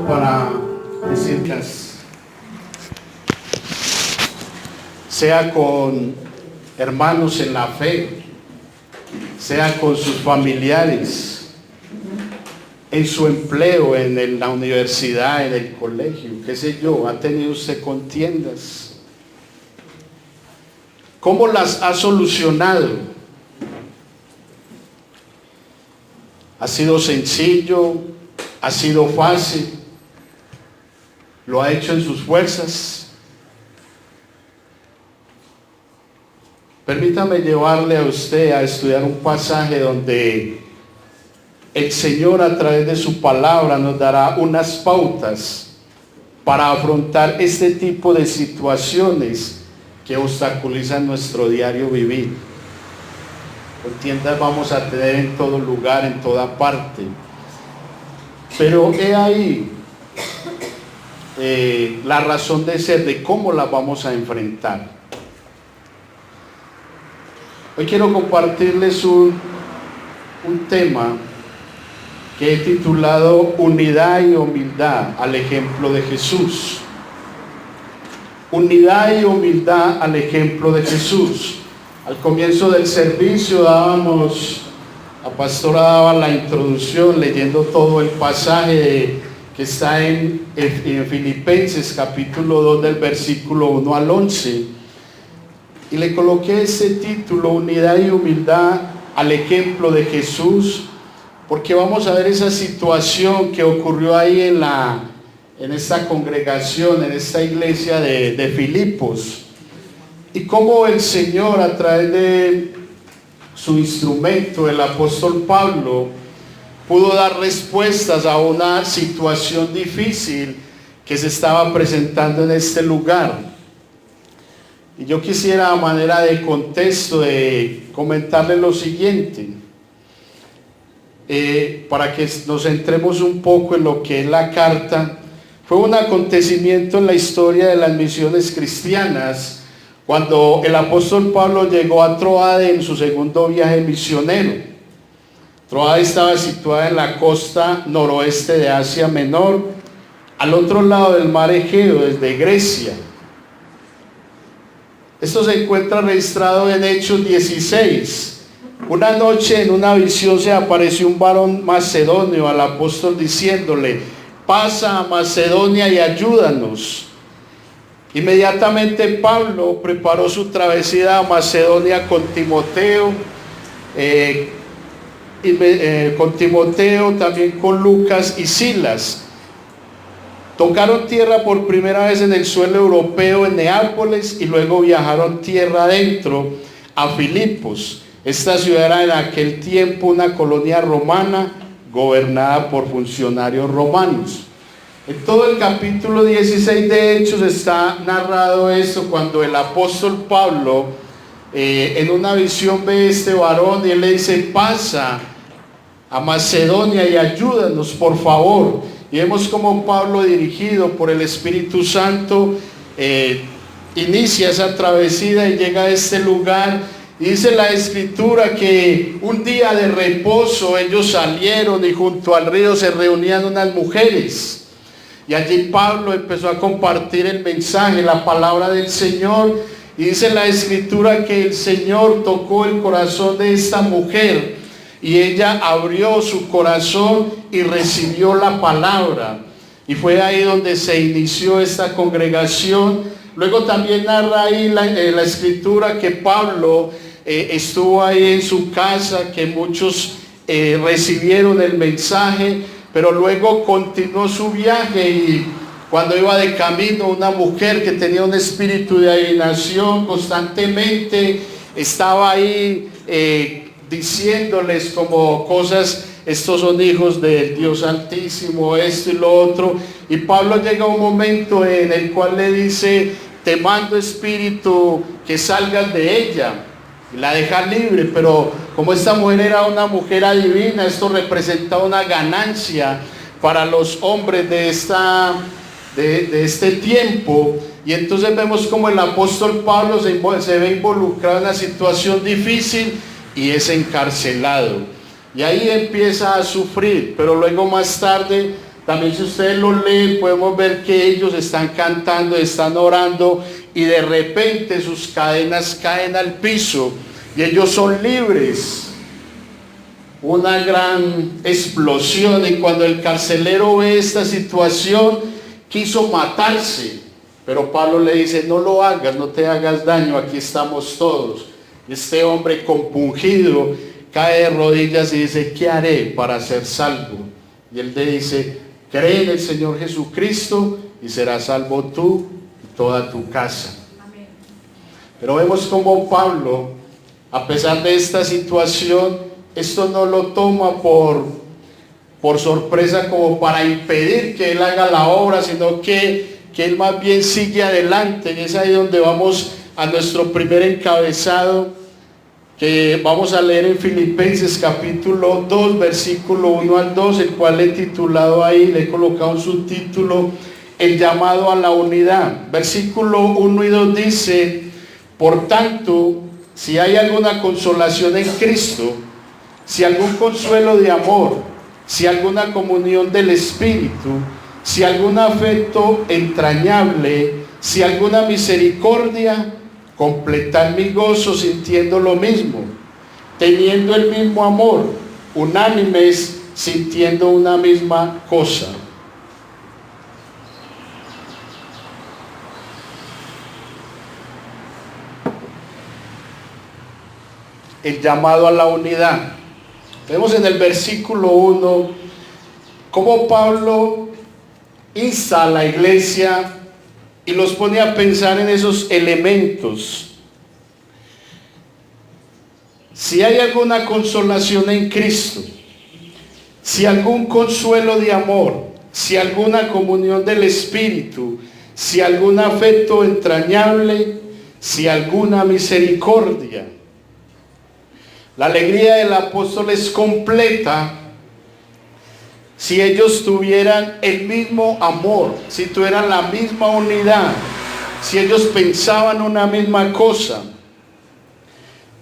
para decirles, sea con hermanos en la fe, sea con sus familiares, en su empleo, en la universidad, en el colegio, qué sé yo, ha tenido usted contiendas. ¿Cómo las ha solucionado? ¿Ha sido sencillo? ¿Ha sido fácil? ¿Lo ha hecho en sus fuerzas? Permítame llevarle a usted a estudiar un pasaje donde el Señor, a través de su palabra, nos dará unas pautas para afrontar este tipo de situaciones que obstaculizan nuestro diario vivir. Contiendas vamos a tener en todo lugar, en toda parte. Pero he ahí la razón de ser, de cómo las vamos a enfrentar. Hoy quiero compartirles un tema que he titulado Unidad y humildad al ejemplo de Jesús. Unidad y humildad al ejemplo de Jesús. Al comienzo del servicio la pastora daba la introducción leyendo todo el pasaje que está en Filipenses capítulo 2 del versículo 1 al 11. Y le coloqué ese título, Unidad y humildad al ejemplo de Jesús, porque vamos a ver esa situación que ocurrió ahí en esta congregación, en esta iglesia de Filipos, y cómo el Señor, a través de su instrumento, el apóstol Pablo, pudo dar respuestas a una situación difícil que se estaba presentando en este lugar. Y yo quisiera, a manera de contexto, comentarle lo siguiente, para que nos centremos un poco en lo que es la carta. Fue un acontecimiento en la historia de las misiones cristianas, cuando el apóstol Pablo llegó a Troade en su segundo viaje misionero. Troade estaba situada en la costa noroeste de Asia Menor, al otro lado del mar Egeo, desde Grecia. Esto se encuentra registrado en Hechos 16. Una noche, en una visión, se apareció un varón macedonio al apóstol diciéndole: pasa a Macedonia y ayúdanos. Inmediatamente Pablo preparó su travesía a Macedonia con Timoteo, también con Lucas y Silas. Tocaron tierra por primera vez en el suelo europeo en Neápolis y luego viajaron tierra adentro a Filipos. Esta ciudad era en aquel tiempo una colonia romana gobernada por funcionarios romanos. En todo el capítulo 16 de Hechos está narrado esto, cuando el apóstol Pablo en una visión ve a este varón y él le dice: pasa a Macedonia y ayúdanos, por favor. Y vemos como Pablo, dirigido por el Espíritu Santo, inicia esa travesía y llega a este lugar. Y dice la Escritura que un día de reposo ellos salieron y junto al río se reunían unas mujeres. Y allí Pablo empezó a compartir el mensaje, la palabra del Señor. Y dice la Escritura que el Señor tocó el corazón de esta mujer y ella abrió su corazón y recibió la palabra. Y fue ahí donde se inició esta congregación. Luego también narra ahí la Escritura que Pablo estuvo ahí en su casa, que muchos recibieron el mensaje, pero luego continuó su viaje. Y cuando iba de camino, una mujer que tenía un espíritu de adivinación constantemente estaba ahí diciéndoles como cosas: estos son hijos del Dios Altísimo, esto y lo otro. Y Pablo llega a un momento en el cual le dice: te mando, espíritu, que salgas de ella. Y la deja libre. Pero como esta mujer era una mujer adivina, esto representaba una ganancia para los hombres de este tiempo. Y entonces vemos como el apóstol Pablo se ve involucrado en una situación difícil y es encarcelado. Y ahí empieza a sufrir, pero luego más tarde También si ustedes lo leen, podemos ver que ellos están cantando, están orando y de repente sus cadenas caen al piso y ellos son libres. Una gran explosión, y cuando el carcelero ve esta situación, quiso matarse, pero Pablo le dice: no lo hagas, no te hagas daño, aquí estamos todos. Este hombre compungido cae de rodillas y dice: ¿qué haré para ser salvo? Y él le dice: cree en el Señor Jesucristo y serás salvo tú y toda tu casa. Amén. Pero vemos como Pablo, a pesar de esta situación, esto no lo toma por sorpresa como para impedir que él haga la obra, sino que él más bien sigue adelante. Y es ahí donde vamos a nuestro primer encabezado, que vamos a leer en Filipenses capítulo 2, versículo 1 al 2, el cual he titulado ahí, le he colocado un subtítulo: el llamado a la unidad. Versículo 1 y 2 dice: por tanto, si hay alguna consolación en Cristo, si algún consuelo de amor, si alguna comunión del Espíritu, si algún afecto entrañable, si alguna misericordia, completad mi gozo sintiendo lo mismo, teniendo el mismo amor, unánimes, sintiendo una misma cosa. El llamado a la unidad. Vemos en el versículo 1 cómo Pablo insta a la iglesia y los pone a pensar en esos elementos. Si hay alguna consolación en Cristo, si algún consuelo de amor, si alguna comunión del Espíritu, si algún afecto entrañable, si alguna misericordia. La alegría del apóstol es completa si ellos tuvieran el mismo amor, si tuvieran la misma unidad, si ellos pensaban una misma cosa.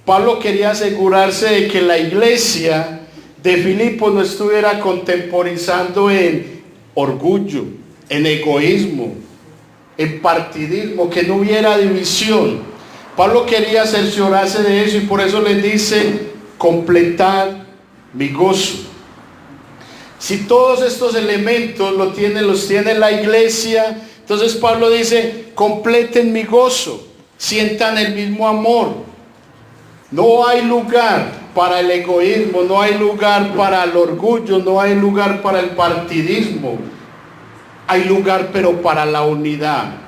Pablo quería asegurarse de que la iglesia de Filipos no estuviera contemporizando en orgullo, en egoísmo, en partidismo, que no hubiera división. Pablo quería cerciorarse de eso y por eso les dice: completad mi gozo. Si todos estos elementos los tiene la iglesia, entonces Pablo dice: completen mi gozo, sientan el mismo amor. No hay lugar para el egoísmo, no hay lugar para el orgullo, no hay lugar para el partidismo. Hay lugar pero para la unidad.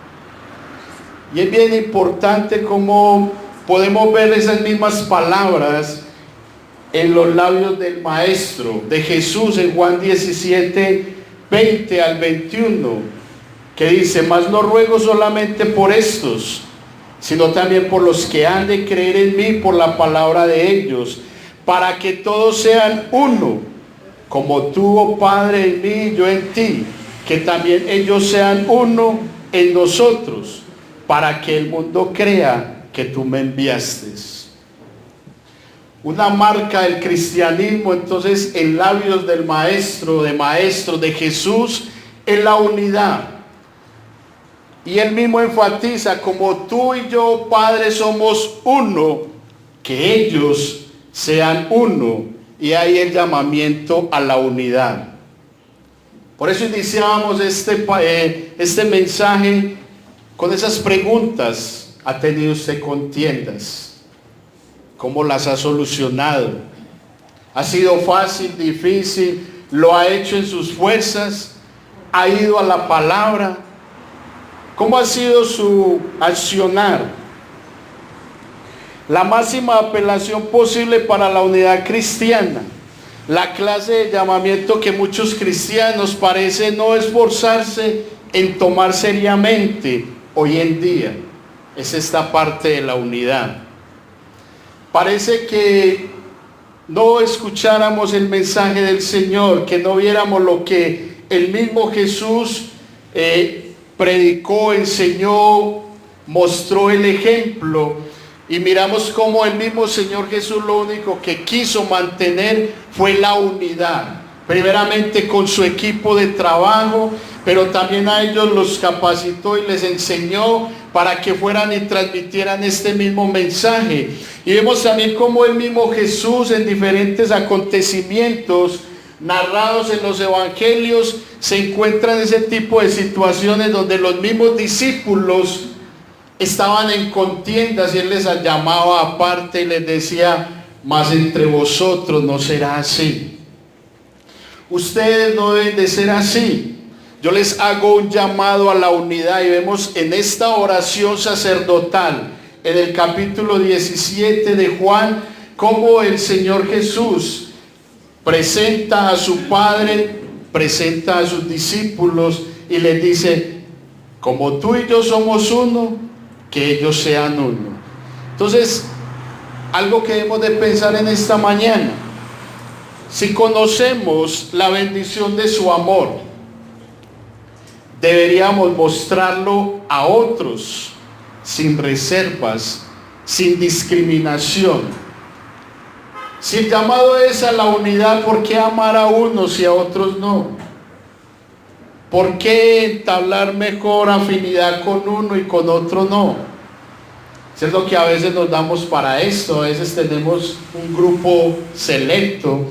Y es bien importante cómo podemos ver esas mismas palabras en los labios del Maestro, de Jesús, en Juan 17, 20 al 21, que dice: mas no ruego solamente por estos, sino también por los que han de creer en mí por la palabra de ellos, para que todos sean uno, como tú, oh Padre, en mí y yo en ti, que también ellos sean uno en nosotros, para que el mundo crea que tú me enviaste. Una marca del cristianismo, entonces, en labios del Maestro, de Jesús, es la unidad. Y él mismo enfatiza: como tú y yo, Padre, somos uno, que ellos sean uno. Y ahí el llamamiento a la unidad. Por eso iniciábamos este mensaje con esas preguntas: ¿ha tenido usted contiendas? ¿Cómo las ha solucionado? ¿Ha sido fácil, difícil? ¿Lo ha hecho en sus fuerzas? ¿Ha ido a la palabra? ¿Cómo ha sido su accionar? La máxima apelación posible para la unidad cristiana, la clase de llamamiento que muchos cristianos parece no esforzarse en tomar seriamente hoy en día, es esta parte de la unidad. Parece que no escucháramos el mensaje del Señor, que no viéramos lo que el mismo Jesús predicó, enseñó, mostró el ejemplo, y miramos cómo el mismo Señor Jesús lo único que quiso mantener fue la unidad. primeramente con su equipo de trabajo, pero también a ellos los capacitó y les enseñó para que fueran y transmitieran este mismo mensaje. Y vemos también cómo el mismo Jesús en diferentes acontecimientos narrados en los evangelios se encuentra en ese tipo de situaciones donde los mismos discípulos estaban en contiendas y él les llamaba aparte y les decía: mas entre vosotros no será así. Ustedes no deben de ser así. Yo les hago un llamado a la unidad, y vemos en esta oración sacerdotal en el capítulo 17 de Juan cómo el Señor Jesús presenta a su Padre, presenta a sus discípulos y les dice: como tú y yo somos uno, que ellos sean uno. Entonces, algo que debemos de pensar en esta mañana: si conocemos la bendición de su amor, deberíamos mostrarlo a otros sin reservas, sin discriminación. Si el llamado es a la unidad, ¿por qué amar a unos y a otros no? ¿Por qué entablar mejor afinidad con uno y con otro no? Eso es lo que a veces nos damos para esto. A veces tenemos un grupo selecto,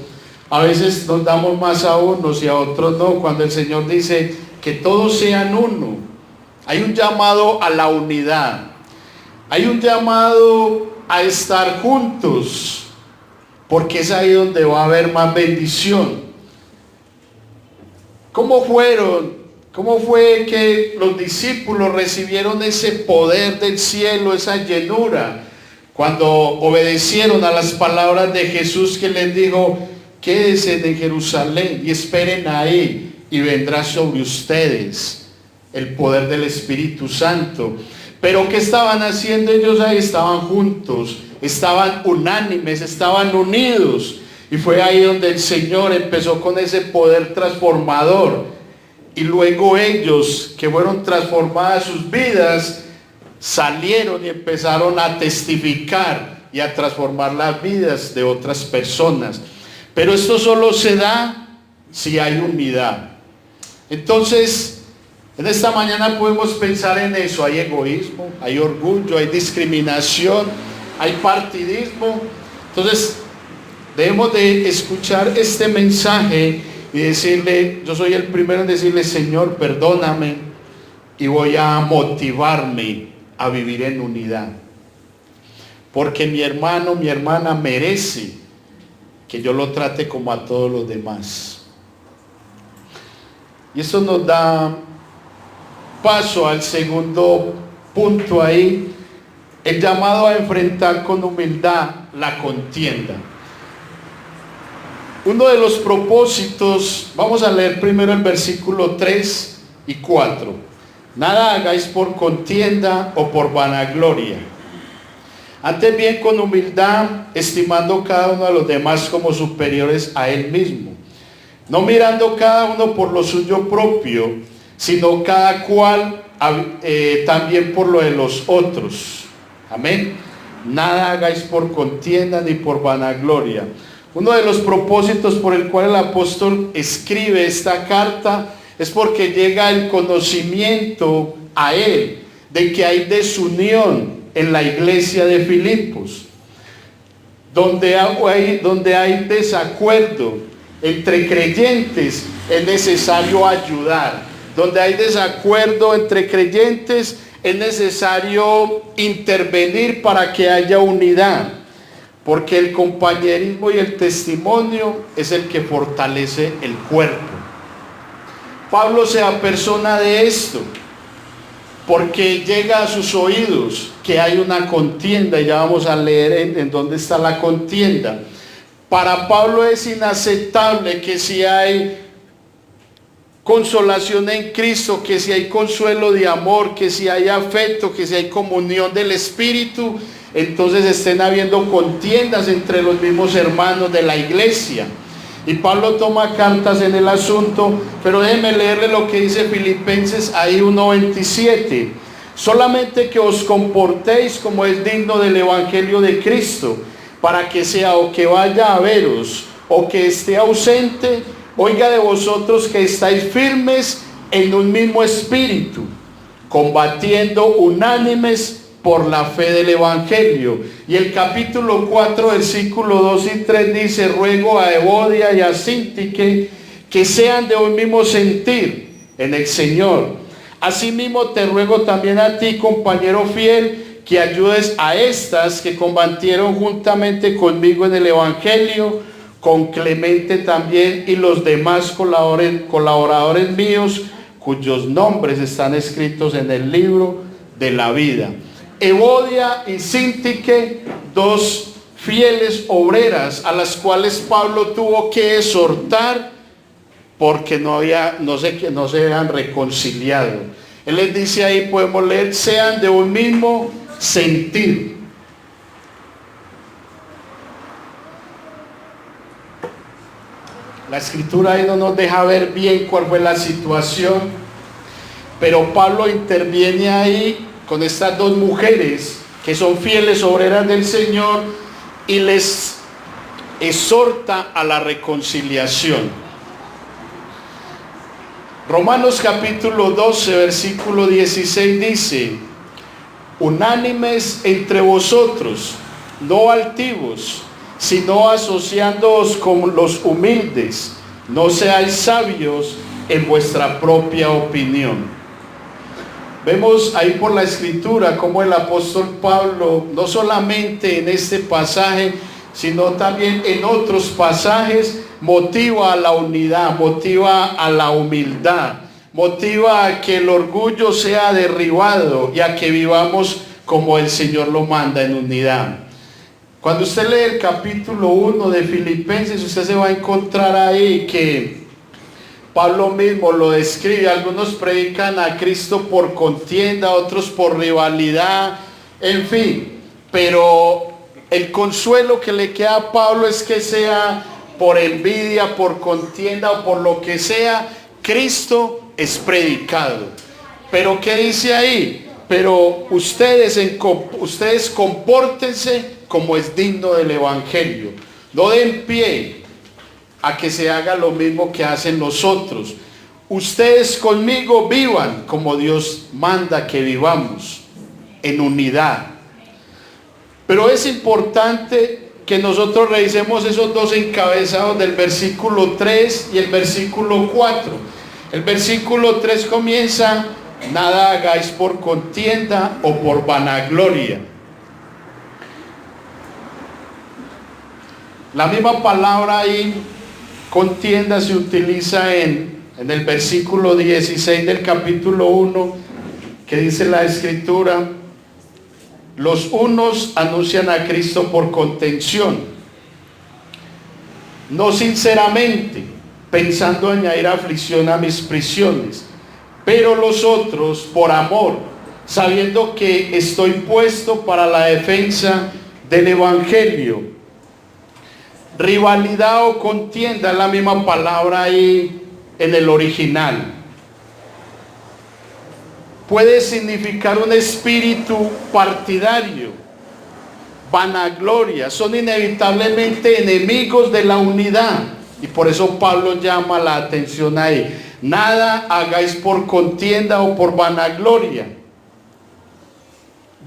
a veces nos damos más a unos y a otros no, cuando el Señor dice que todos sean uno. Hay un llamado a la unidad, hay un llamado a estar juntos, porque es ahí donde va a haber más bendición. ¿Cómo fue que los discípulos recibieron ese poder del cielo, esa llenura? Cuando obedecieron a las palabras de Jesús, que les dijo: quédense en Jerusalén y esperen ahí, y vendrá sobre ustedes el poder del Espíritu Santo. Pero ¿qué estaban haciendo ellos ahí? Estaban juntos, estaban unánimes, estaban unidos. Y fue ahí donde el Señor empezó con ese poder transformador. Y luego ellos, que fueron transformadas sus vidas, salieron y empezaron a testificar y a transformar las vidas de otras personas. Pero esto solo se da si hay unidad. Entonces, en esta mañana podemos pensar en eso. Hay egoísmo, hay orgullo, hay discriminación, hay partidismo. Entonces, debemos de escuchar este mensaje y decirle, yo soy el primero en decirle: Señor, perdóname, y voy a motivarme a vivir en unidad. Porque mi hermano, mi hermana merece que yo lo trate como a todos los demás. Y eso nos da paso al segundo punto ahí: el llamado a enfrentar con humildad la contienda. Uno de los propósitos, vamos a leer primero el versículo 3 y 4. Nada hagáis por contienda o por vanagloria, antes bien con humildad, estimando cada uno a los demás como superiores a él mismo, no mirando cada uno por lo suyo propio, sino cada cual también por lo de los otros. Amén. Nada hagáis por contienda ni por vanagloria. Uno de los propósitos por el cual el apóstol escribe esta carta es porque llega el conocimiento a él de que hay desunión en la iglesia de Filipos, donde hay desacuerdo entre creyentes. Es necesario ayudar. Donde hay desacuerdo entre creyentes, es necesario intervenir para que haya unidad, porque el compañerismo y el testimonio es el que fortalece el cuerpo. Pablo se apersona de esto porque llega a sus oídos que hay una contienda, y ya vamos a leer en dónde está la contienda. Para Pablo es inaceptable que si hay consolación en Cristo, que si hay consuelo de amor, que si hay afecto, que si hay comunión del Espíritu, entonces estén habiendo contiendas entre los mismos hermanos de la iglesia. Y Pablo toma cartas en el asunto, pero déjenme leerle lo que dice Filipenses ahí 1:27. Solamente que os comportéis como es digno del Evangelio de Cristo, para que sea o que vaya a veros o que esté ausente, Oiga de vosotros que estáis firmes en un mismo espíritu, combatiendo unánimes por la fe del Evangelio. Y el capítulo 4, versículo 2 y 3 dice: ruego a Evodia y a Síntique que sean de un mismo sentir en el Señor. Asimismo te ruego también a ti, compañero fiel, que ayudes a estas que combatieron juntamente conmigo en el Evangelio, con Clemente también y los demás colaboradores míos, cuyos nombres están escritos en el libro de la vida. Evodia y Síntique, dos fieles obreras a las cuales Pablo tuvo que exhortar porque no se habían reconciliado. Él les dice ahí, podemos leer: sean de un mismo sentir. La escritura ahí no nos deja ver bien cuál fue la situación, pero Pablo interviene ahí con estas dos mujeres que son fieles obreras del Señor y les exhorta a la reconciliación. Romanos capítulo 12, versículo 16 dice: unánimes entre vosotros, no altivos, sino asociándoos con los humildes, no seáis sabios en vuestra propia opinión. Vemos ahí por la escritura cómo el apóstol Pablo, no solamente en este pasaje, sino también en otros pasajes, motiva a la unidad, motiva a la humildad, motiva a que el orgullo sea derribado y a que vivamos como el Señor lo manda, en unidad. Cuando usted lee el capítulo 1 de Filipenses, usted se va a encontrar ahí que Pablo mismo lo describe. Algunos predican a Cristo por contienda, otros por rivalidad, en fin. Pero el consuelo que le queda a Pablo es que sea por envidia, por contienda o por lo que sea, Cristo es predicado. Pero ¿qué dice ahí? Pero ustedes compórtense como es digno del Evangelio. No den pie a que se haga lo mismo que hacen los otros. Ustedes conmigo vivan como Dios manda que vivamos, en unidad. Pero es importante que nosotros revisemos esos dos encabezados del versículo 3 y el versículo 4. El versículo 3 comienza: nada hagáis por contienda o por vanagloria. La misma palabra ahí, contienda, se utiliza en el versículo 16 del capítulo 1, que dice la escritura: los unos anuncian a Cristo por contención, no sinceramente, pensando añadir aflicción a mis prisiones, pero los otros por amor, sabiendo que estoy puesto para la defensa del Evangelio. Rivalidad o contienda es la misma palabra ahí en el original. Puede significar un espíritu partidario, vanagloria. Son inevitablemente enemigos de la unidad. Y por eso Pablo llama la atención ahí: nada hagáis por contienda o por vanagloria.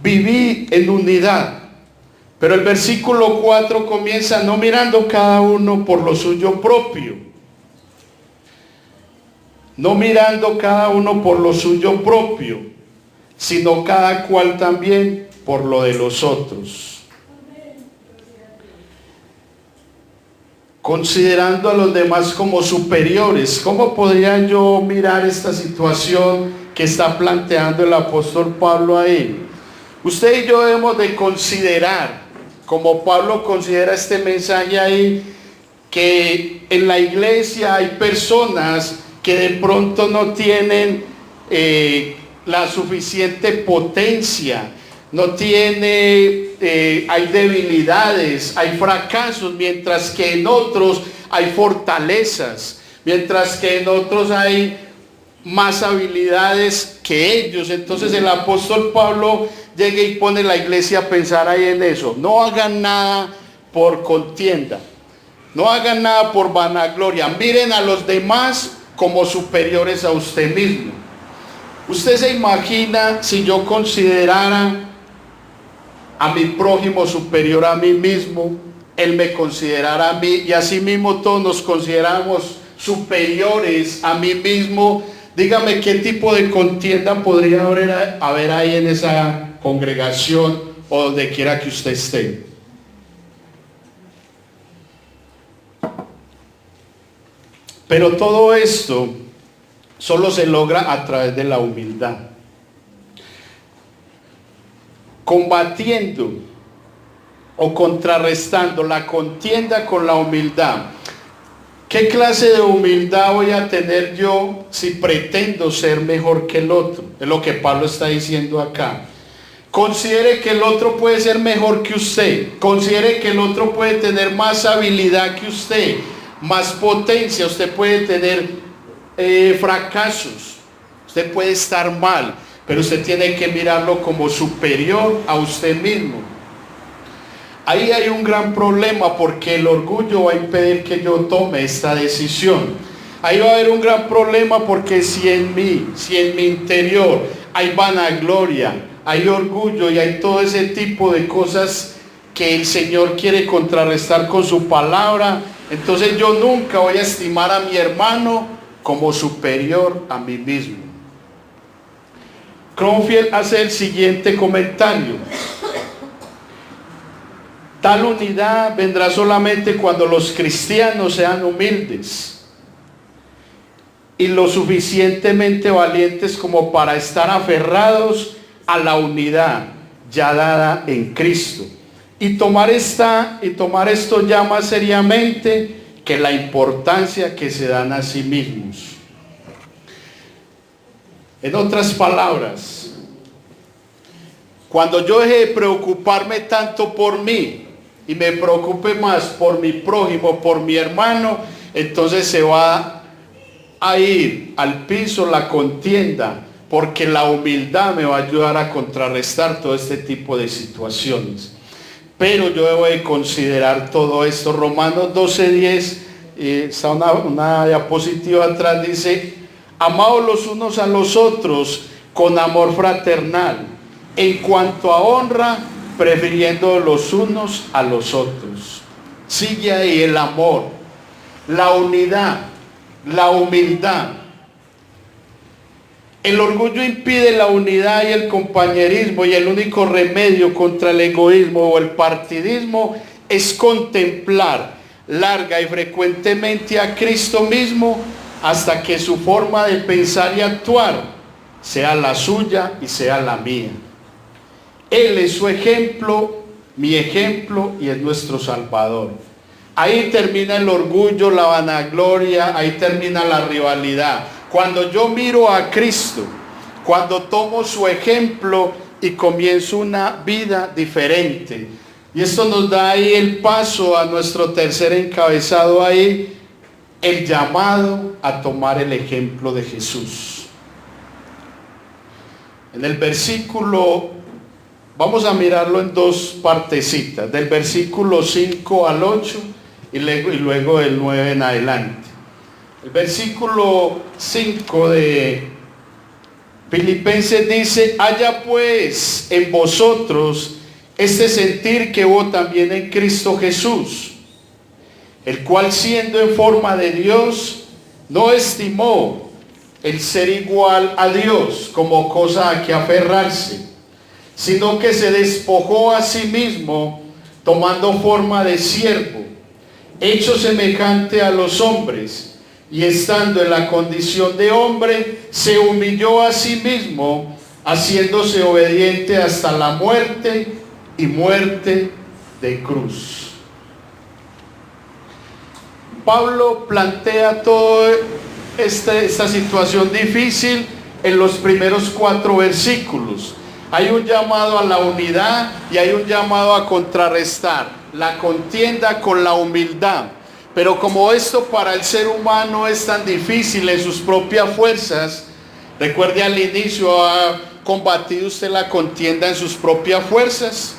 Vivid en unidad. Pero el versículo 4 comienza: no mirando cada uno por lo suyo propio. No mirando cada uno por lo suyo propio, sino cada cual también por lo de los otros. Considerando a los demás como superiores. ¿Cómo podría yo mirar esta situación que está planteando el apóstol Pablo ahí? Usted y yo debemos de considerar, como Pablo considera este mensaje ahí, que en la iglesia hay personas que de pronto no tienen la suficiente potencia, no tiene, hay debilidades, hay fracasos, mientras que en otros hay fortalezas, mientras que en otros hay más habilidades que ellos. Entonces el apóstol Pablo llega y pone la iglesia a pensar ahí en eso: no hagan nada por contienda. No hagan nada por vanagloria. Miren a los demás como superiores a usted mismo. Usted se imagina si yo considerara a mi prójimo superior a mí mismo, él me considerara a mí, y así mismo todos nos consideramos superiores a mí mismo. Dígame qué tipo de contienda podría haber ahí en esa congregación o donde quiera que usted esté. Pero todo esto solo se logra a través de la humildad. Combatiendo o contrarrestando la contienda con la humildad. ¿Qué clase de humildad voy a tener yo si pretendo ser mejor que el otro? Es lo que Pablo está diciendo acá. Considere que el otro puede ser mejor que usted. Considere que el otro puede tener más habilidad que usted, más potencia. Usted puede tener fracasos. Usted puede estar mal, pero usted tiene que mirarlo como superior a usted mismo. Ahí hay un gran problema porque el orgullo va a impedir que yo tome esta decisión. Ahí va a haber un gran problema porque si en mi interior hay vanagloria, hay orgullo y hay todo ese tipo de cosas que el Señor quiere contrarrestar con su palabra, entonces yo nunca voy a estimar a mi hermano como superior a mí mismo. Cronfield hace el siguiente comentario: tal unidad vendrá solamente cuando los cristianos sean humildes y lo suficientemente valientes como para estar aferrados a la unidad ya dada en Cristo y tomar esto ya más seriamente que la importancia que se dan a sí mismos. En otras palabras, cuando yo deje de preocuparme tanto por mí y me preocupe más por mi prójimo, por mi hermano, entonces se va a ir al piso la contienda, porque la humildad me va a ayudar a contrarrestar todo este tipo de situaciones. Pero yo debo de considerar todo esto. Romanos 12:10, está una diapositiva atrás, dice: amaos los unos a los otros con amor fraternal, en cuanto a honra, prefiriendo los unos a los otros. Sigue ahí el amor, la unidad, la humildad. El orgullo impide la unidad y el compañerismo, y el único remedio contra el egoísmo o el partidismo es contemplar larga y frecuentemente a Cristo mismo hasta que su forma de pensar y actuar sea la suya y sea la mía. Él es su ejemplo, mi ejemplo, y es nuestro Salvador. Ahí termina el orgullo, la vanagloria, ahí termina la rivalidad. Cuando yo miro a Cristo, cuando tomo su ejemplo y comienzo una vida diferente. Y esto nos da ahí el paso a nuestro tercer encabezado ahí, el llamado a tomar el ejemplo de Jesús. En el versículo, vamos a mirarlo en dos partecitas, del versículo 5 al 8 y luego del 9 en adelante. El versículo 5 de Filipenses dice: haya pues en vosotros este sentir que hubo también en Cristo Jesús, el cual siendo en forma de Dios, no estimó el ser igual a Dios como cosa a que aferrarse, sino que se despojó a sí mismo, tomando forma de siervo, hecho semejante a los hombres, y estando en la condición de hombre, se humilló a sí mismo, haciéndose obediente hasta la muerte y muerte de cruz. Pablo plantea toda esta situación difícil en los primeros 4 versículos. Hay un llamado a la unidad y hay un llamado a contrarrestar la contienda con la humildad. Pero como esto para el ser humano es tan difícil en sus propias fuerzas, recuerde al inicio, ¿ha combatido usted la contienda en sus propias fuerzas?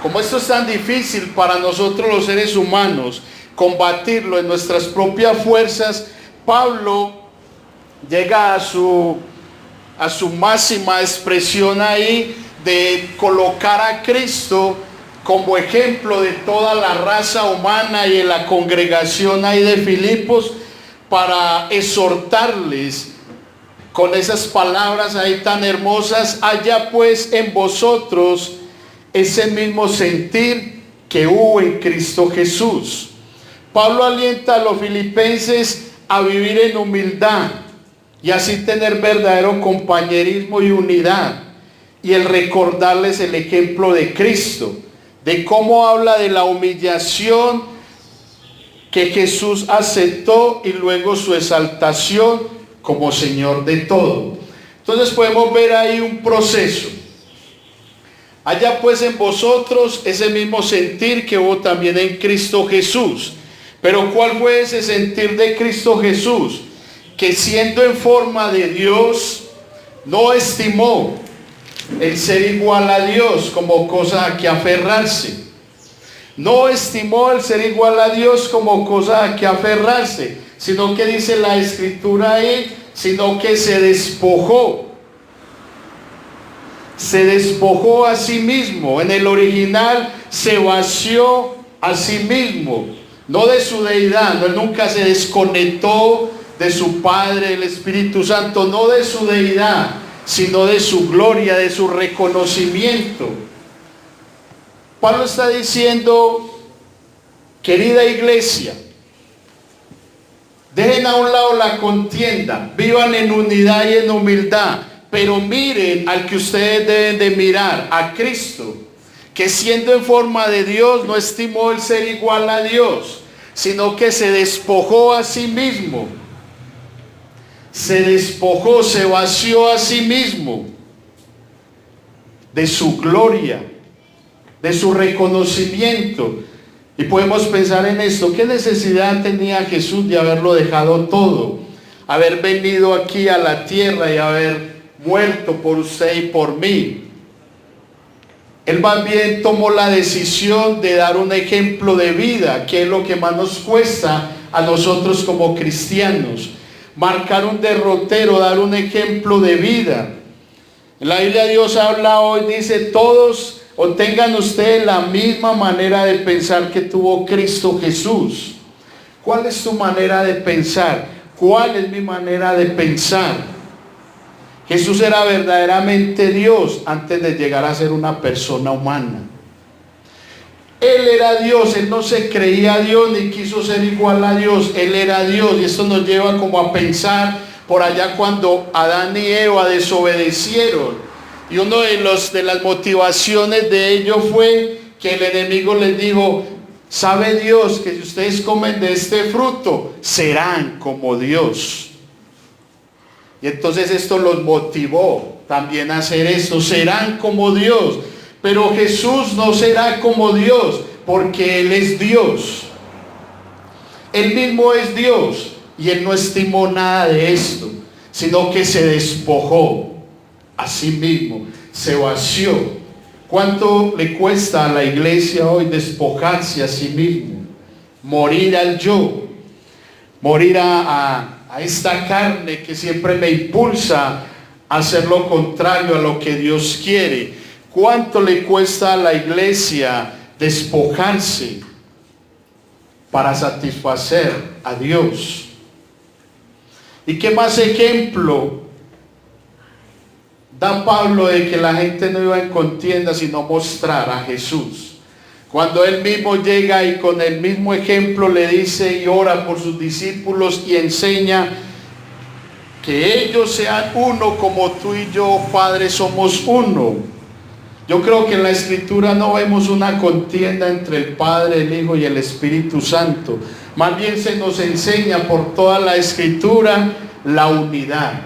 Como esto es tan difícil para nosotros los seres humanos, combatirlo en nuestras propias fuerzas, Pablo llega a su máxima expresión ahí de colocar a Cristo como ejemplo de toda la raza humana y en la congregación ahí de Filipos, para exhortarles con esas palabras ahí tan hermosas: haya pues en vosotros ese mismo sentir que hubo en Cristo Jesús. Pablo alienta a los filipenses a vivir en humildad y así tener verdadero compañerismo y unidad, y el recordarles el ejemplo de Cristo, de cómo habla de la humillación que Jesús aceptó y luego su exaltación como Señor de todo. Entonces podemos ver ahí un proceso. Haya pues en vosotros ese mismo sentir que hubo también en Cristo Jesús. Pero ¿cuál fue ese sentir de Cristo Jesús? Que siendo en forma de Dios, no estimó el ser igual a Dios como cosa a que aferrarse. No estimó el ser igual a Dios como cosa a que aferrarse, sino que dice la Escritura ahí, sino que se despojó. Se despojó a sí mismo. En el original se vació a sí mismo, no de su deidad. No, él nunca se desconectó de su Padre, el Espíritu Santo, no de su deidad, sino de su gloria, de su reconocimiento. Pablo está diciendo: querida iglesia, dejen a un lado la contienda, vivan en unidad y en humildad, pero miren al que ustedes deben de mirar, a Cristo, que siendo en forma de Dios no estimó el ser igual a Dios, sino que se despojó a sí mismo. Se despojó, se vació a sí mismo de su gloria, de su reconocimiento. Y podemos pensar en esto: ¿qué necesidad tenía Jesús de haberlo dejado todo? Haber venido aquí a la tierra y haber muerto por usted y por mí. Él más bien tomó la decisión de dar un ejemplo de vida, que es lo que más nos cuesta a nosotros como cristianos. Marcar un derrotero, dar un ejemplo de vida. En la Biblia Dios habla hoy, dice: todos o tengan ustedes la misma manera de pensar que tuvo Cristo Jesús. ¿Cuál es tu manera de pensar? ¿Cuál es mi manera de pensar? Jesús era verdaderamente Dios antes de llegar a ser una persona humana. Él era Dios, Él no se creía Dios ni quiso ser igual a Dios. Él era Dios, y esto nos lleva como a pensar por allá cuando Adán y Eva desobedecieron. Y una de las motivaciones de ello fue que el enemigo les dijo: sabe Dios que si ustedes comen de este fruto, serán como Dios. Y entonces esto los motivó también a hacer esto: serán como Dios. Pero Jesús no será como Dios, porque Él es Dios. Él mismo es Dios, y Él no estimó nada de esto, sino que se despojó a sí mismo, se vació. ¿Cuánto le cuesta a la iglesia hoy despojarse a sí mismo? Morir al yo, morir a esta carne que siempre me impulsa a hacer lo contrario a lo que Dios quiere. ¿Cuánto le cuesta a la iglesia despojarse para satisfacer a Dios? ¿Y qué más ejemplo da Pablo de que la gente no iba en contienda sino mostrar a Jesús? Cuando él mismo llega y con el mismo ejemplo le dice y ora por sus discípulos y enseña que ellos sean uno como tú y yo, Padre, somos uno. Yo creo que en la Escritura no vemos una contienda entre el Padre, el Hijo y el Espíritu Santo. Más bien se nos enseña por toda la Escritura la unidad.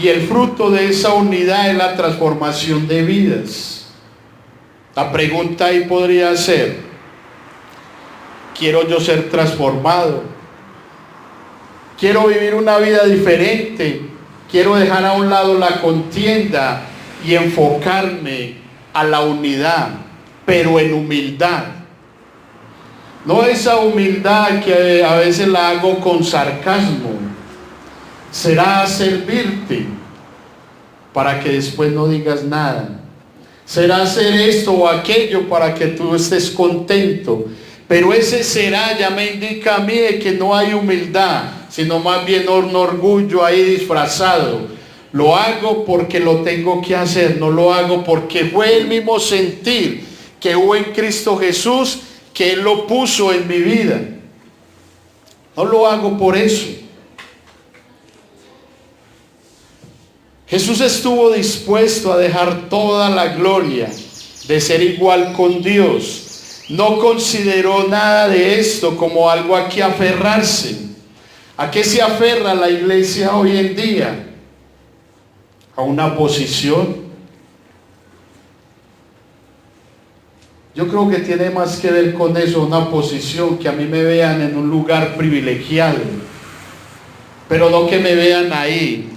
Y el fruto de esa unidad es la transformación de vidas. La pregunta ahí podría ser: ¿quiero yo ser transformado? ¿Quiero vivir una vida diferente? ¿Quiero dejar a un lado la contienda y enfocarme a la unidad, pero en humildad? No esa humildad que a veces la hago con sarcasmo. Será servirte para que después no digas nada. Será hacer esto o aquello para que tú estés contento. Pero ese será ya me indica a mí de que no hay humildad, sino más bien un orgullo ahí disfrazado. Lo hago porque lo tengo que hacer, no lo hago porque fue el mismo sentir que hubo en Cristo Jesús, que Él lo puso en mi vida. No lo hago por eso. Jesús estuvo dispuesto a dejar toda la gloria de ser igual con Dios. No consideró nada de esto como algo a que aferrarse. ¿A qué se aferra la iglesia hoy en día? A una posición. Yo creo que tiene más que ver con eso, una posición, que a mí me vean en un lugar privilegiado, pero no que me vean ahí,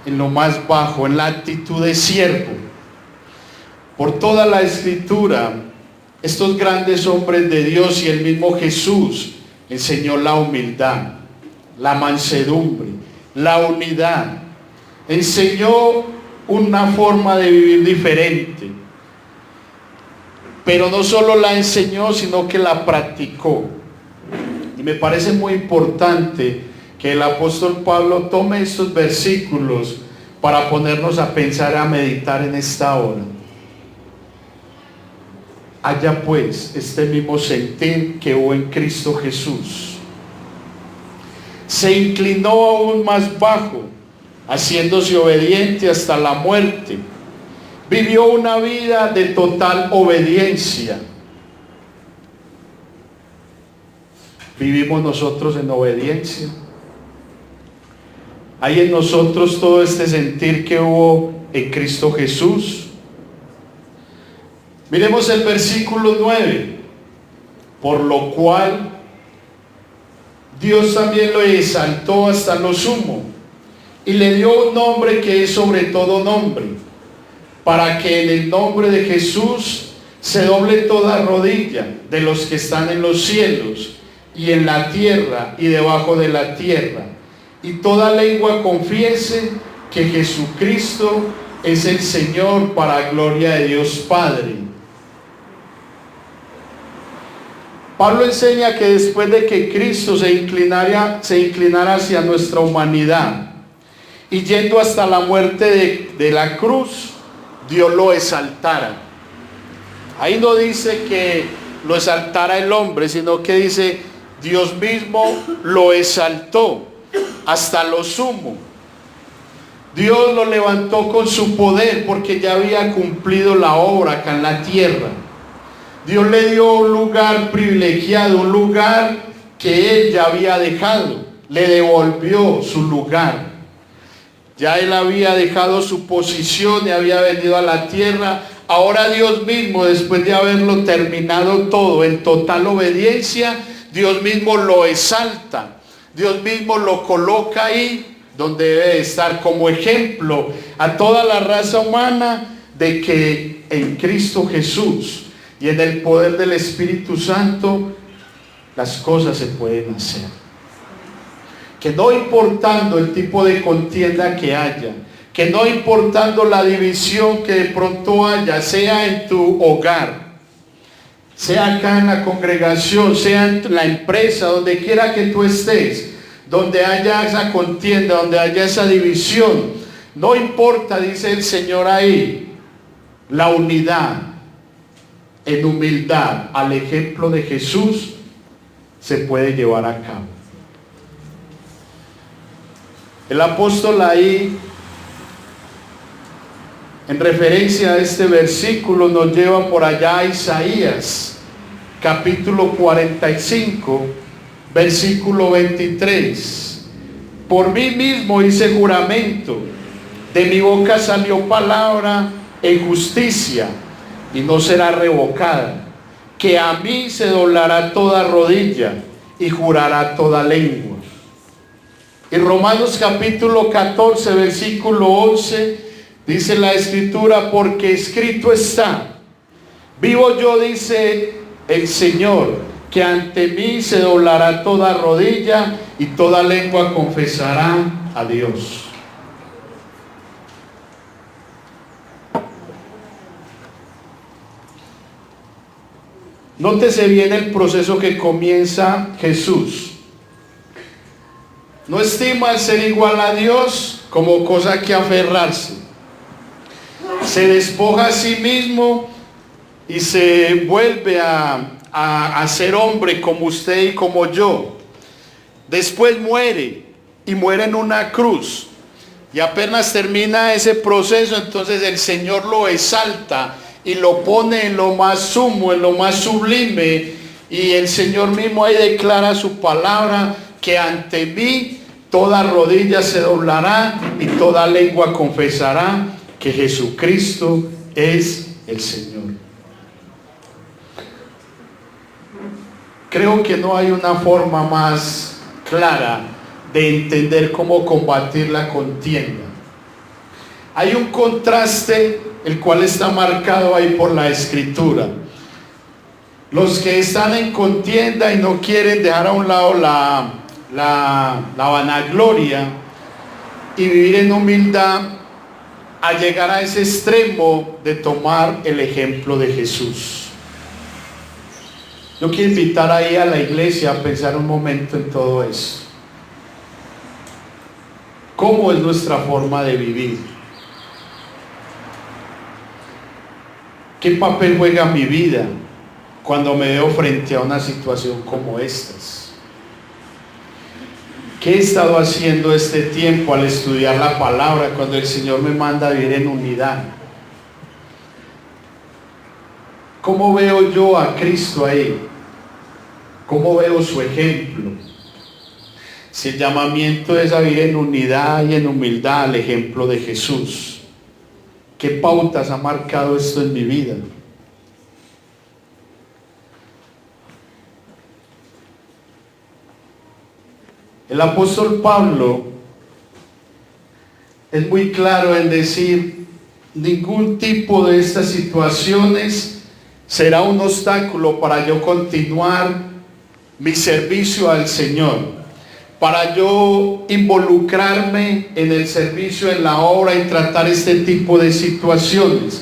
en lo más bajo, en la actitud de siervo. Por toda la escritura, estos grandes hombres de Dios y el mismo Jesús enseñó la humildad, la mansedumbre, la unidad. Enseñó una forma de vivir diferente. Pero no solo la enseñó, sino que la practicó. Y me parece muy importante que el apóstol Pablo tome estos versículos para ponernos a pensar, a meditar en esta hora. Haya pues este mismo sentir que hubo en Cristo Jesús. Se inclinó aún más bajo, haciéndose obediente hasta la muerte. Vivió una vida de total obediencia. ¿Vivimos nosotros en obediencia? ¿Hay en nosotros todo este sentir que hubo en Cristo Jesús? Miremos el versículo 9. Por lo cual Dios también lo exaltó hasta lo sumo y le dio un nombre que es sobre todo nombre, para que en el nombre de Jesús se doble toda rodilla de los que están en los cielos y en la tierra y debajo de la tierra, y toda lengua confiese que Jesucristo es el Señor, para gloria de Dios Padre. Pablo enseña que después de que Cristo se inclinara hacia nuestra humanidad y yendo hasta la muerte de la cruz, Dios lo exaltara. Ahí no dice que lo exaltara el hombre, sino que dice Dios mismo lo exaltó hasta lo sumo. Dios lo levantó con su poder porque ya había cumplido la obra acá en la tierra. Dios le dio un lugar privilegiado, un lugar que Él ya había dejado. Le devolvió su lugar. Ya Él había dejado su posición y había venido a la tierra. Ahora Dios mismo, después de haberlo terminado todo en total obediencia, Dios mismo lo exalta. Dios mismo lo coloca ahí donde debe estar, como ejemplo a toda la raza humana de que en Cristo Jesús y en el poder del Espíritu Santo las cosas se pueden hacer. Que no importando el tipo de contienda que haya, que no importando la división que de pronto haya, sea en tu hogar, sea acá en la congregación, sea en la empresa, donde quiera que tú estés, donde haya esa contienda, donde haya esa división, no importa, dice el Señor ahí, la unidad en humildad al ejemplo de Jesús se puede llevar a cabo. El apóstol ahí, en referencia a este versículo, nos lleva por allá a Isaías, capítulo 45, versículo 23. Por mí mismo hice juramento, de mi boca salió palabra en justicia, y no será revocada, que a mí se doblará toda rodilla y jurará toda lengua. En Romanos capítulo 14, versículo 11, dice la Escritura, porque escrito está, vivo yo, dice el Señor, que ante mí se doblará toda rodilla y toda lengua confesará a Dios. Nótese bien el proceso que comienza Jesús. No estima el ser igual a Dios como cosa que aferrarse. Se despoja a sí mismo y se vuelve a ser hombre como usted y como yo. Después muere, y muere en una cruz. Y apenas termina ese proceso, entonces el Señor lo exalta y lo pone en lo más sumo, en lo más sublime, y el Señor mismo ahí declara su palabra, que ante mí toda rodilla se doblará y toda lengua confesará que Jesucristo es el Señor. Creo que no hay una forma más clara de entender cómo combatir la contienda. Hay un contraste, el cual está marcado ahí por la Escritura. Los que están en contienda y no quieren dejar a un lado la vanagloria y vivir en humildad, a llegar a ese extremo de tomar el ejemplo de Jesús. Yo quiero invitar ahí a la iglesia a pensar un momento en todo eso. ¿Cómo es nuestra forma de vivir? ¿Qué papel juega mi vida cuando me veo frente a una situación como estas? ¿Qué he estado haciendo este tiempo al estudiar la palabra cuando el Señor me manda a vivir en unidad? ¿Cómo veo yo a Cristo ahí? ¿Cómo veo su ejemplo? Si el llamamiento es a vivir en unidad y en humildad al ejemplo de Jesús, ¿qué pautas ha marcado esto en mi vida? El apóstol Pablo es muy claro en decir: ningún tipo de estas situaciones será un obstáculo para yo continuar mi servicio al Señor, para yo involucrarme en el servicio, en la obra y tratar este tipo de situaciones,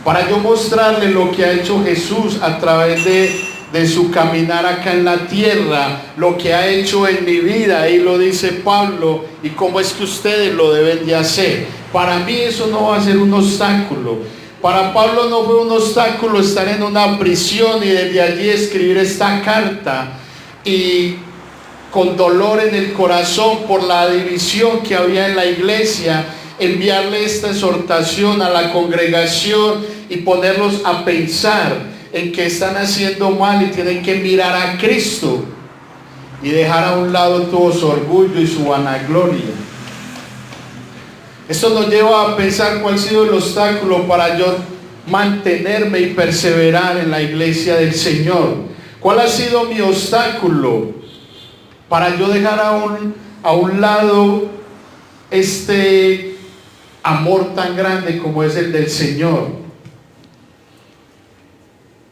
para yo mostrarle lo que ha hecho Jesús a través de su caminar acá en la tierra, lo que ha hecho en mi vida. Ahí lo dice Pablo, y cómo es que ustedes lo deben de hacer. Para mí eso no va a ser un obstáculo. Para Pablo no fue un obstáculo estar en una prisión y desde allí escribir esta carta, y con dolor en el corazón por la división que había en la iglesia, enviarle esta exhortación a la congregación y ponerlos a pensar en que están haciendo mal y tienen que mirar a Cristo y dejar a un lado todo su orgullo y su vanagloria. Esto nos lleva a pensar cuál ha sido el obstáculo para yo mantenerme y perseverar en la iglesia del Señor. ¿Cuál ha sido mi obstáculo para yo dejar a un lado este amor tan grande como es el del Señor?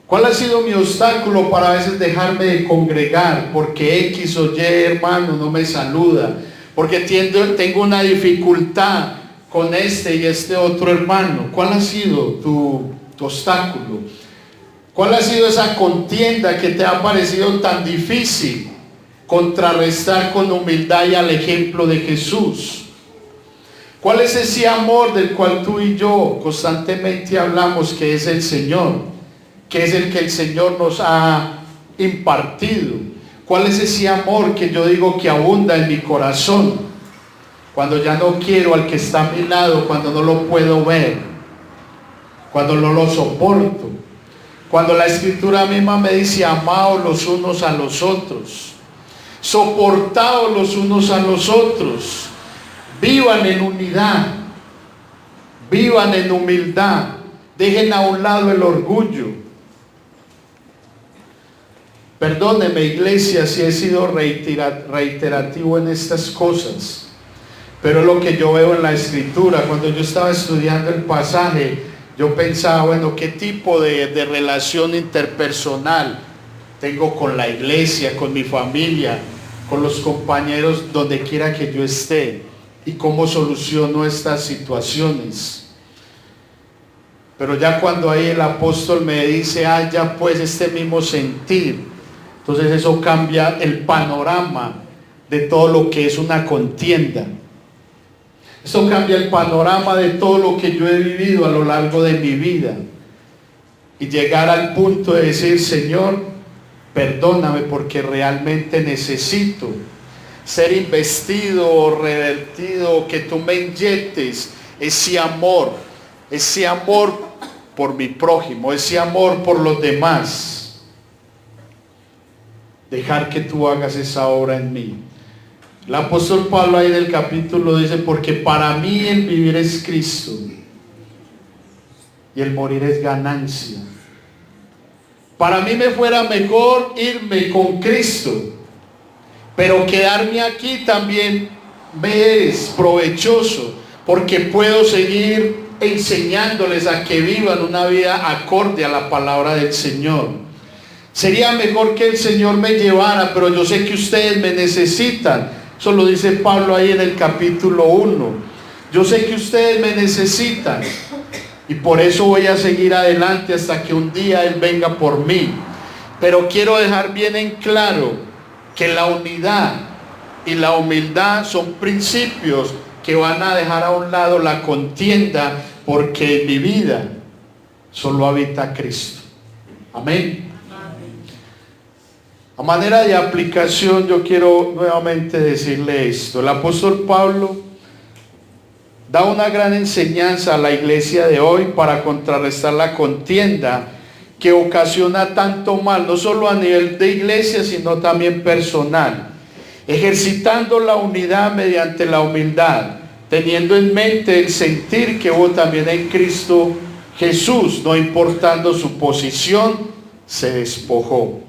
¿Cuál ha sido mi obstáculo para a veces dejarme de congregar porque X o Y hermano no me saluda? Porque tengo una dificultad con este y este otro hermano. ¿Cuál ha sido tu obstáculo? ¿Cuál ha sido esa contienda que te ha parecido tan difícil contrarrestar con humildad y al ejemplo de Jesús? ¿Cuál es ese amor del cual tú y yo constantemente hablamos, que es el Señor, que es el que el Señor nos ha impartido? ¿Cuál es ese amor que yo digo que abunda en mi corazón cuando ya no quiero al que está a mi lado, cuando no lo puedo ver, cuando no lo soporto? Cuando la Escritura misma me dice: amaos los unos a los otros, soportaos los unos a los otros, vivan en unidad, vivan en humildad, dejen a un lado el orgullo. Perdóneme, iglesia, si he sido reiterativo en estas cosas, pero es lo que yo veo en la Escritura. Cuando yo estaba estudiando el pasaje, yo pensaba, bueno, ¿qué tipo de relación interpersonal tengo con la iglesia, con mi familia, con los compañeros, donde quiera que yo esté, y cómo soluciono estas situaciones. Pero ya cuando ahí el apóstol me dice, ya pues este mismo sentir, entonces eso cambia el panorama de todo lo que es una contienda. Eso cambia el panorama de todo lo que yo he vivido a lo largo de mi vida. Y llegar al punto de decir, Señor, perdóname porque realmente necesito ser investido o revertido, que tú me inyectes ese amor por mi prójimo, ese amor por los demás. Dejar que tú hagas esa obra en mí. El apóstol Pablo ahí en el capítulo dice, porque para mí el vivir es Cristo y el morir es ganancia. Para mí me fuera mejor irme con Cristo, pero quedarme aquí también me es provechoso, porque puedo seguir enseñándoles a que vivan una vida acorde a la palabra del Señor. Sería mejor que el Señor me llevara, pero yo sé que ustedes me necesitan. Eso lo dice Pablo ahí en el capítulo 1. Yo sé que ustedes me necesitan y por eso voy a seguir adelante hasta que un día Él venga por mí. Pero quiero dejar bien en claro que la unidad y la humildad son principios que van a dejar a un lado la contienda, porque en mi vida solo habita Cristo. Amén. A manera de aplicación, yo quiero nuevamente decirle esto. El apóstol Pablo da una gran enseñanza a la iglesia de hoy para contrarrestar la contienda que ocasiona tanto mal, no solo a nivel de iglesia, sino también personal, ejercitando la unidad mediante la humildad, teniendo en mente el sentir que hubo también en Cristo Jesús, no importando su posición, se despojó.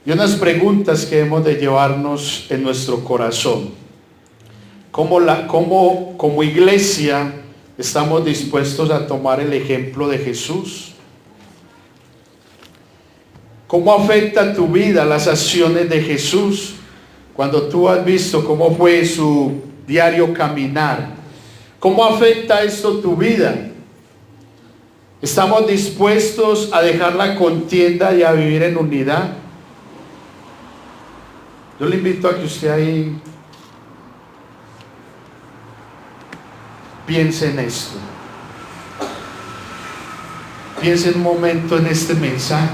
Y unas preguntas que hemos de llevarnos en nuestro corazón. Como iglesia estamos dispuestos a tomar el ejemplo de Jesús? ¿Cómo afecta tu vida las acciones de Jesús? Cuando tú has visto cómo fue su diario caminar, ¿cómo afecta esto tu vida? ¿Estamos dispuestos a dejar la contienda y a vivir en unidad? Yo le invito a que usted ahí piense en esto. Piense un momento en este mensaje.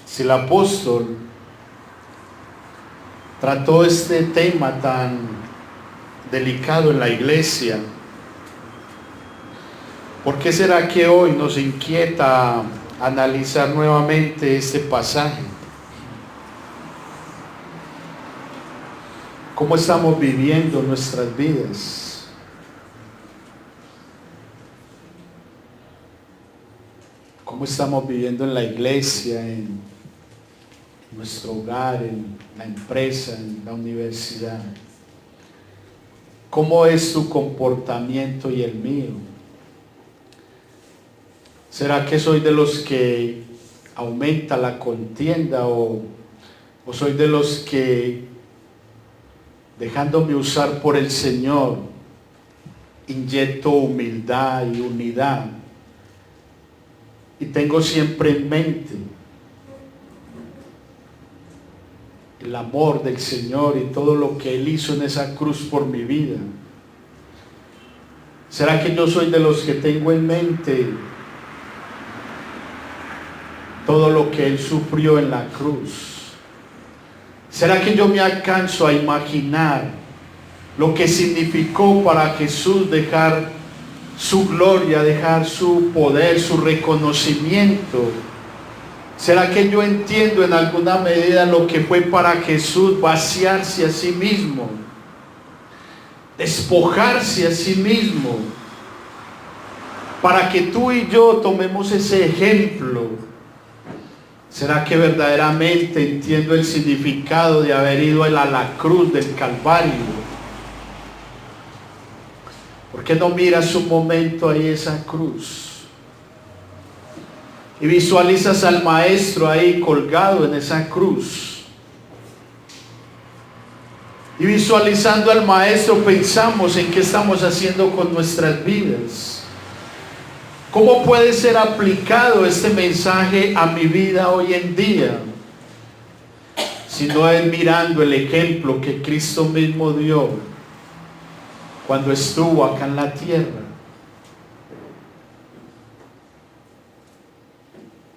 Si el apóstol trató este tema tan delicado en la iglesia, ¿por qué será que hoy nos inquieta analizar nuevamente este pasaje? ¿Cómo estamos viviendo nuestras vidas? ¿Cómo estamos viviendo en la iglesia, en nuestro hogar, en la empresa, en la universidad? ¿Cómo es tu comportamiento y el mío? ¿Será que soy de los que aumenta la contienda o soy de los que, dejándome usar por el Señor, inyecto humildad y unidad? Y tengo siempre en mente el amor del Señor y todo lo que Él hizo en esa cruz por mi vida. ¿Será que yo soy de los que tengo en mente todo lo que Él sufrió en la cruz? ¿Será que yo me alcanzo a imaginar lo que significó para Jesús dejar su gloria, dejar su poder, su reconocimiento? ¿Será que yo entiendo en alguna medida lo que fue para Jesús vaciarse a sí mismo, despojarse a sí mismo, para que tú y yo tomemos ese ejemplo? ¿Será que verdaderamente entiendo el significado de haber ido a la cruz del Calvario? ¿Por qué no miras un momento ahí esa cruz? Y visualizas al Maestro ahí colgado en esa cruz. Y visualizando al Maestro pensamos en qué estamos haciendo con nuestras vidas. ¿Cómo puede ser aplicado este mensaje a mi vida hoy en día? Si no es mirando el ejemplo que Cristo mismo dio cuando estuvo acá en la tierra.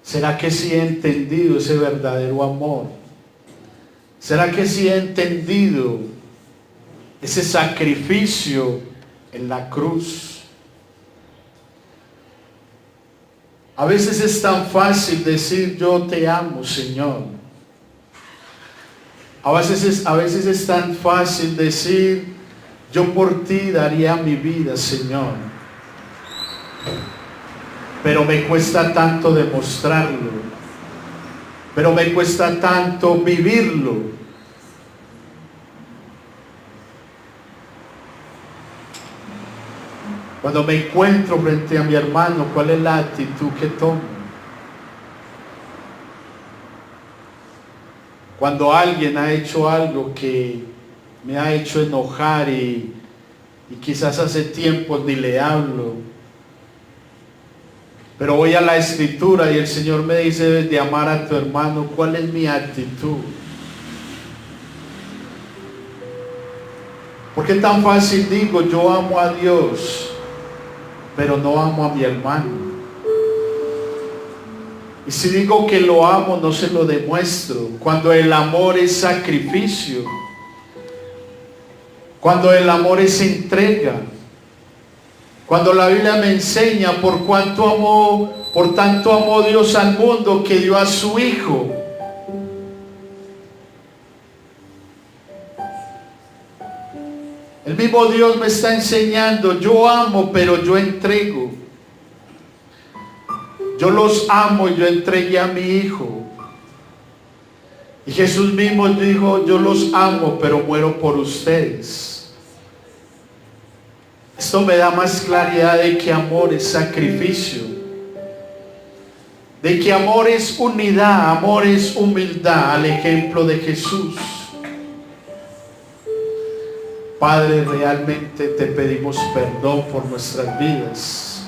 ¿Será que sí he entendido ese verdadero amor? ¿Será que sí he entendido ese sacrificio en la cruz? A veces es tan fácil decir yo te amo, Señor. A veces es tan fácil decir yo por ti daría mi vida, Señor. Pero me cuesta tanto demostrarlo. Pero me cuesta tanto vivirlo. Cuando me encuentro frente a mi hermano, ¿cuál es la actitud que tomo? Cuando alguien ha hecho algo que me ha hecho enojar y quizás hace tiempo ni le hablo, pero voy a la Escritura y el Señor me dice debes de amar a tu hermano. ¿Cuál es mi actitud? ¿Por qué tan fácil digo yo amo a Dios, pero no amo a mi hermano? Y si digo que lo amo, no se lo demuestro. Cuando el amor es sacrificio, cuando el amor es entrega, cuando la Biblia me enseña por tanto amó Dios al mundo que dio a su Hijo. El mismo Dios me está enseñando, yo amo, pero yo entrego. Yo los amo y yo entregué a mi Hijo. Y Jesús mismo dijo, yo los amo, pero muero por ustedes. Esto me da más claridad de que amor es sacrificio, de que amor es unidad, amor es humildad, al ejemplo de Jesús. Padre, realmente te pedimos perdón por nuestras vidas.